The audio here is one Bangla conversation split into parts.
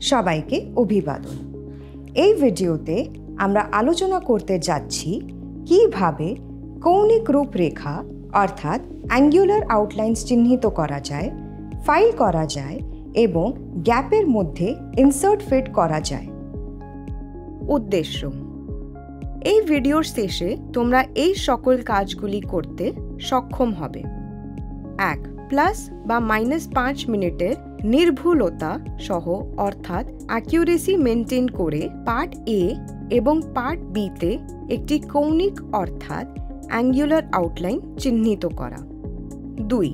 সবাইকে অভিবাদন। এই ভিডিওতে আমরা আলোচনা করতে যাচ্ছি কিভাবে কৌণিক রূপরেখা অর্থাৎ অ্যাঙ্গুলার আউটলাইন্স চিহ্নিত করা যায়, ফাইল করা যায় এবং গ্যাপের মধ্যে ইনসার্ট ফিট করা যায়। উদ্দেশ্য: এই ভিডিওর শেষে তোমরা এই সকল কাজগুলি করতে সক্ষম হবে। 1. প্লাস বা -5 মিনিটের নির্ভুলতা সহ অর্থাৎ অ্যাকিউরেসি মেনটেন করে পার্ট এ এবং পার্ট বি তে একটি কৌণিক অর্থাৎ অ্যাঙ্গুলার আউটলাইন চিহ্নিত করা। 2.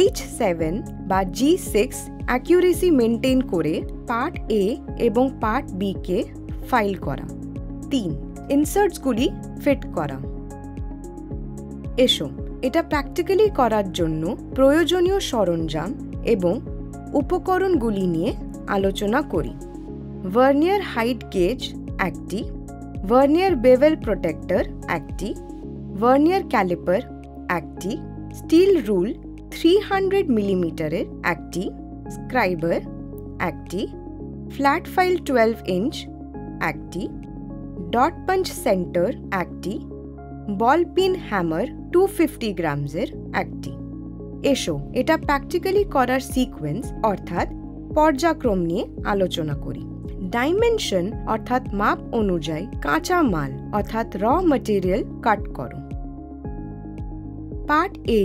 H7 বা G6 অ্যাকিউরেসি মেনটেন করে পার্ট এ এবং পার্ট বি কে ফাইল করা। 3. ইনসার্টসগুলি ফিট করা। এসো এটা প্র্যাকটিক্যালি করার জন্য প্রয়োজনীয় সরঞ্জাম এবং উপকরণগুলি নিয়ে আলোচনা করি। ভার্নিয়ার হাইট গেজ একটি, ভার্নিয়ার বেভেল প্রোটেক্টর একটি, ভার্নিয়ার ক্যালিপার একটি, স্টিল রুল 300 মিলিমিটারের একটি, স্ক্রাইবার একটি, ফ্ল্যাট ফাইল 12 ইঞ্চ একটি, ডট পাঞ্চ সেন্টার একটি, বল পিন হ্যামার 250 গ্রামসের একটি। এসো এটা প্র্যাকটিক্যালি করার সিকোয়েন্স অর্থাৎ পর্যায়ক্রম নিয়ে আলোচনা করি। ডাইমেনশন অর্থাৎ মাপ অনুযায়ী কাঁচা মাল অর্থাৎ র ম্যাটেরিয়াল কাট করো। পার্ট এ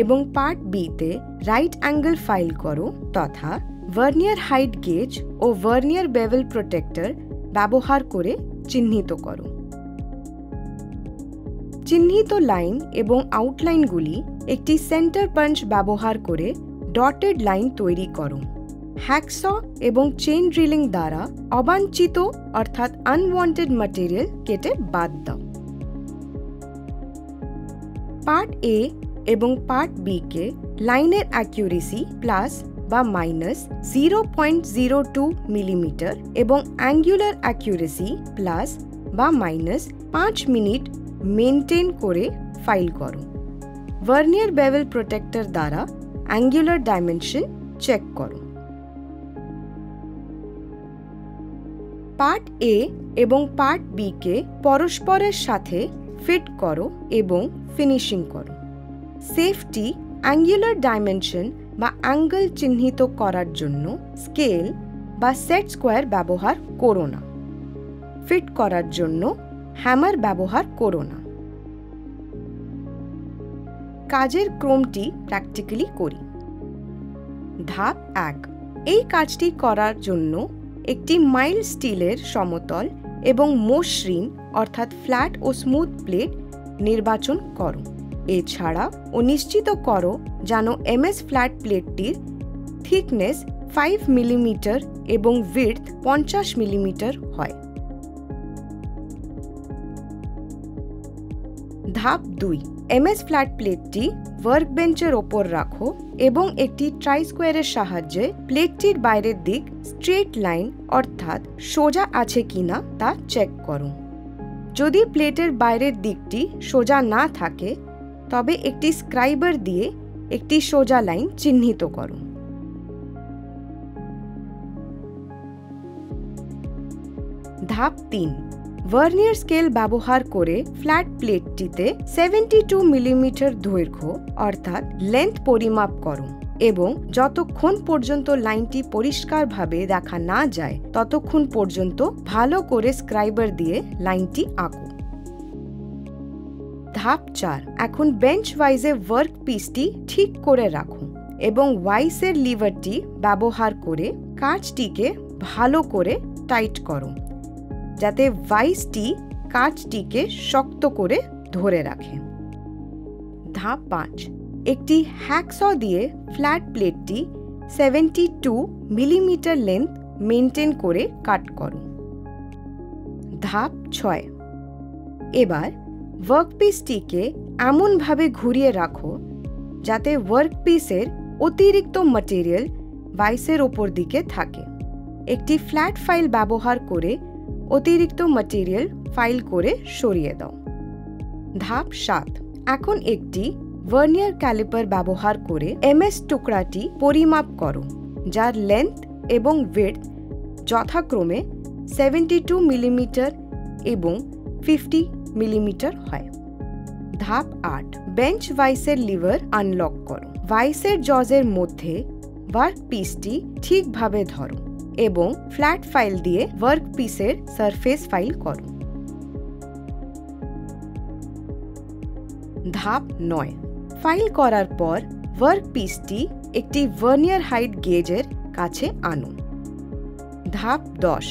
এবং পার্ট বি তে রাইট অ্যাঙ্গেল ফাইল করো তথা ভার্নিয়ার হাইট গেজ ও ভার্নিয়ার বেভেল প্রোটেক্টর ব্যবহার করে চিহ্নিত করো। চিহ্নিত লাইন এবং আউটলাইনগুলি একটি সেন্টার পাঞ্চ ব্যবহার করে ডটেড লাইন তৈরি করো। হ্যাকস এবং চেইন ড্রিলিং দ্বারা অবাঞ্ছিত অর্থাৎ আনওয়ান্টেড ম্যাটেরিয়াল কেটে বাদ দাও। পার্ট এ এবং পার্ট বি কে লাইনের অ্যাকিউরেসি প্লাস বা -0.02 মিলিমিটার এবং অ্যাঙ্গুলার অ্যাকিউরেসি প্লাস বা -5 মিনিট মেনটেন করে ফাইল করো। ভার্নিয়ার বেভেল প্রোটেক্টর দ্বারা অ্যাঙ্গুলার ডাইমেনশন চেক করো। পার্ট এ এবং পার্ট বি কে পরস্পরের সাথে ফিট করো এবং ফিনিশিং করো। সেফটি অ্যাঙ্গুলার ডাইমেনশন বা অ্যাঙ্গেল চিহ্নিত করার জন্য স্কেল বা সেট স্কোয়ার ব্যবহার করো না। ফিট করার জন্য হ্যামার ব্যবহার করো না। কাজের ক্রমটি প্র্যাকটিক্যালি করি। ধাপ 1. এই কাজটি করার জন্য একটি মাইল্ড স্টিলের সমতল এবং মসৃণ অর্থাৎ ফ্ল্যাট ও স্মুথ প্লেট নির্বাচন করো। এছাড়া নিশ্চিত করো যেন এমএস ফ্ল্যাট প্লেটটির থিকনেস 5 মিলিমিটার এবং উইডথ 50 মিলিমিটার হয়। ধাপ 2. এমএস ফ্ল্যাট প্লেটটি ওয়ার্কবেঞ্চের ওপর রাখো এবং একটি ট্রাই স্কোয়ারের সাহায্যে প্লেটটির বাইরের দিক স্ট্রেট লাইন অর্থাৎ সোজা আছে কিনা তা চেক করো। যদি প্লেটের বাইরের দিকটি সোজা না থাকে তবে একটি স্ক্রাইবার দিয়ে একটি সোজা লাইন চিহ্নিত করো। ধাপ 3. ভার্নিয়ার স্কেল ব্যবহার করে ফ্ল্যাট প্লেটটিতে 72 মিলিমিটার দৈর্ঘ্য অর্থাৎ লেন্থ পরিমাপ করো এবং যতক্ষণ পর্যন্ত লাইনটি পরিষ্কারভাবে দেখা না যায় ততক্ষণ পর্যন্ত ভালো করে স্ক্রাইবার দিয়ে লাইনটি আঁকো। ধাপ 4. এখন বেঞ্চ ওয়াইজে ওয়ার্ক পিসটি ঠিক করে রাখো এবং ওয়াইসের লিভারটি ব্যবহার করে কাঁচটিকে ভালো করে টাইট করো যাতে ভাইসটি কাঁচটিকে শক্ত করে ধরে রাখে। ধাপ 5. একটি হ্যাকস দিয়ে ফ্ল্যাট প্লেটটি 72 মিলিমিটার লেন্থ মেনটেন করে কাট করো। ধাপ 6. এবার ওয়ার্কপিসটিকে এমনভাবে ঘুরিয়ে রাখো যাতে ওয়ার্কপিসের অতিরিক্ত ম্যাটেরিয়াল ভাইসের ওপর দিকে থাকে। একটি ফ্ল্যাট ফাইল ব্যবহার করে অতিরিক্ত ম্যাটেরিয়াল ফাইল করে সরিয়ে দাও। ধাপ 7. এখন একটি ভার্নিয়ার ক্যালিপার ব্যবহার করে এমএস টুকরাটি পরিমাপ করো যার লেন্থ এবং উইডথ যথাক্রমে 72 মিলিমিটার এবং 50 মিলিমিটার হয়। ধাপ 8, বেঞ্চ ভাইসের লিভার আনলক করো। ভাইসের জজের মধ্যে ওয়ার্কপিসটি ঠিকভাবে ধরো এবং ফ্ল্যাট ফাইল দিয়ে ওয়ার্কপিসের সারফেস ফাইল করো। ধাপ 9, ফাইল করার পর ওয়ার্কপিসটি একটি ভার্নিয়ার হাইট গেজের কাছে আনো। ধাপ 10,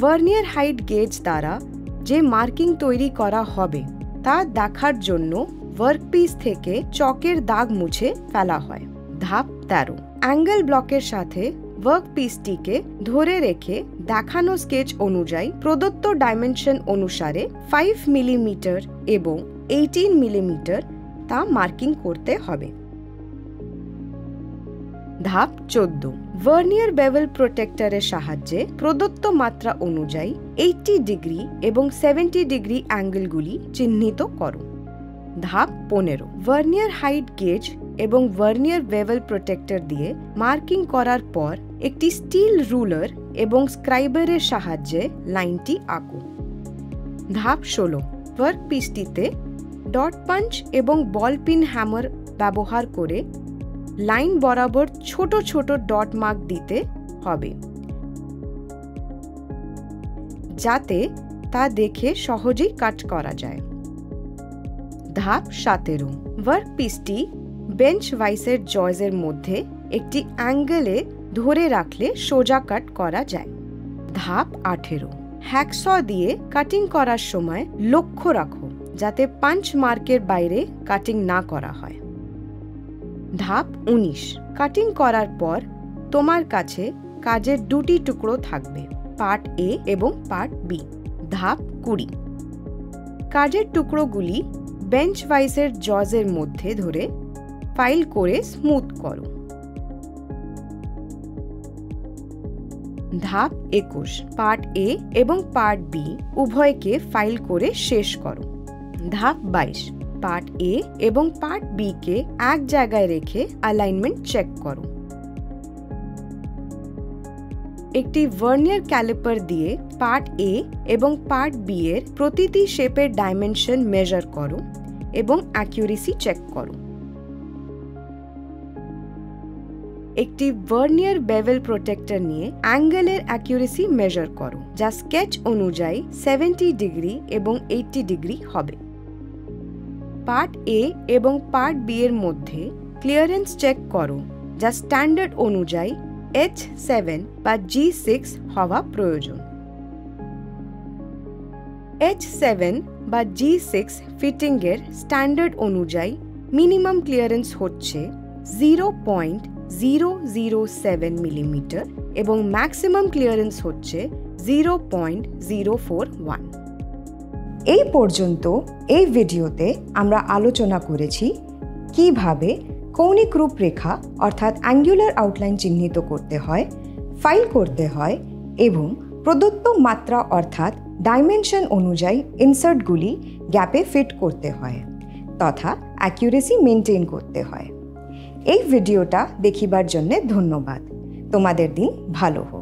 ভার্নিয়ার হাইট গেজ দ্বারা যে মার্কিং তৈরি করা হবে তা দেখার জন্য ওয়ার্কপিস থেকে চকের দাগ মুছে ফেলা হয়। ধাপ 13, অ্যাঙ্গেল ব্লকের সাথে ওয়ার্কপিসটিকে ধরে রেখে দেখানো স্কেচ অনুযায়ী প্রদত্ত ডাইমেনশন অনুসারে 5 মিলিমিটার এবং 18 মিলিমিটার তা মার্কিং করতে হবে। ধাপ 14, ভার্নিয়ার বেভেল প্রোটেক্টরের সাহায্যে প্রদত্ত মাত্রা অনুযায়ী 80 ডিগ্রি এবং 70 ডিগ্রি অ্যাঙ্গেলগুলি চিহ্নিত করো। ধাপ 15, ভার্নিয়ার হাইট গেজ এবং ভার্নিয়ার বেভেল প্রোটেক্টর দিয়ে মার্কিং করার পর একটি স্টিল রুলার এবং স্ক্রাইবারের সাহায্যে লাইনটি আঁকো। ধাপ 16, ওয়ার্কপিসটিতে ডট পাঞ্চ এবং বল পিন হ্যামার ব্যবহার করে লাইন বরাবর ছোট ছোট ডট মার্ক দিতে হবে যাতে তা দেখে সহজেই কাট করা যায়। ধাপ 17, ওয়ার্কপিসটি বেঞ্চ ভাইসের জয়ের মধ্যে একটি অ্যাঙ্গেলে ধরে রাখলে সোজা কাট করা যায়। ধাপ 18, হ্যাকস দিয়ে কাটিং করার সময় লক্ষ্য রাখো যাতে পাঞ্চ মার্কের বাইরে কাটিং না করা হয়। ধাপ 19, কাটিং করার পর তোমার কাছে কাজের দুটি টুকরো থাকবে, পার্ট এ এবং পার্ট বি। ধাপ 20, কাজের টুকরোগুলি বেঞ্চ ভাইসের জজের মধ্যে ধরে ফাইল করে স্মুথ করো। ধাপ 21, পার্ট এ এবং পার্ট বি উভয়কে ফাইল করে শেষ করো। ধাপ 22, পার্ট এ এবং পার্ট বি কে এক জায়গায় রেখে অ্যালাইনমেন্ট চেক করো। একটি ভার্নিয়ার ক্যালিপার দিয়ে পার্ট এ এবং পার্ট বি এর প্রতিটি শেপের ডাইমেনশন মেজার করো এবং অ্যাকুরেসি চেক করো। একটি ভার্নিয়ার বেভেল প্রোটেক্টর নিয়ে অ্যাঙ্গেলের অ্যাকুরেসি মেজার করো যা স্কেচ অনুযায়ী 70 ডিগ্রি এবং 80 ডিগ্রি হবে। পার্ট এ এবং পার্ট বি এর মধ্যে ক্লিয়ারেন্স চেক করো যা স্ট্যান্ডার্ড অনুযায়ী H7 বা G6 হওয়া প্রয়োজন। H7 বা G6 ফিটিং এর স্ট্যান্ডার্ড অনুযায়ী মিনিমাম ক্লিয়ারেন্স হচ্ছে 0.007 মিলিমিটার এবং ম্যাক্সিমাম ক্লিয়ারেন্স হচ্ছে 0.041। এই পর্যন্ত এই ভিডিওতে আমরা আলোচনা করেছি কিভাবে কৌণিক রূপরেখা অর্থাৎ অ্যাঙ্গুলার আউটলাইন চিহ্নিত করতে হয়, ফাইল করতে হয় এবং প্রদত্ত মাত্রা অর্থাৎ ডাইমেনশন অনুযায়ী ইনসার্টগুলি গ্যাপে ফিট করতে হয় তথা অ্যাকুরেসি মেনটেন করতে হয়। এই ভিডিওটা দেখিবার জন্য ধন্যবাদ। তোমাদের দিন ভালো হোক।